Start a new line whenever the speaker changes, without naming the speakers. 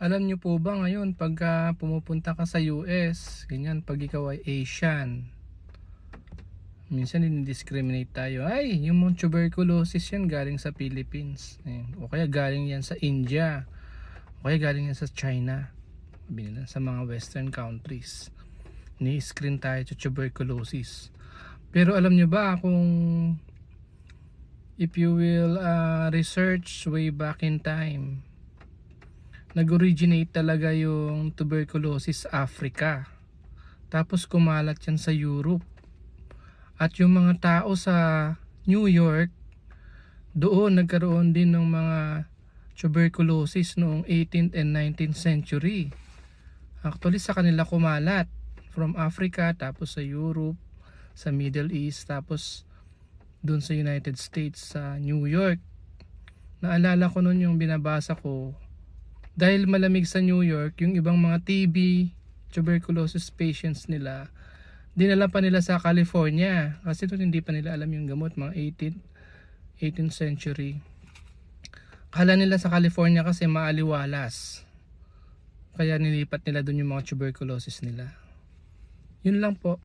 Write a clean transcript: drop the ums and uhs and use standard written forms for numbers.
Alam niyo po ba ngayon pagka pumupunta ka sa US, ganyan, pag ikaw ay Asian, minsan discriminate tayo. Ay, yung mga tuberculosis yan galing sa Philippines. Ayan. O kaya galing yan sa India. O kaya galing yan sa China. Sabi nila, sa mga western countries. Ni-screen tayo sa tuberculosis. Pero alam niyo ba kung if you will research way back in time, nag-originate talaga yung tuberculosis sa Africa. Tapos kumalat yan sa Europe. At yung mga tao sa New York, doon nagkaroon din ng mga tuberculosis noong 18th and 19th century. Actually sa kanila kumalat from Africa, tapos sa Europe, sa Middle East, tapos doon sa United States, sa New York. Naalala ko noon yung binabasa ko, dahil malamig sa New York, yung ibang mga TB, tuberculosis patients nila, dinala pa nila sa California. Kasi doon hindi pa nila alam yung gamot, mga 18th century. Kala nila sa California kasi maaliwalas. Kaya nilipat nila doon yung mga tuberculosis nila. Yun lang po.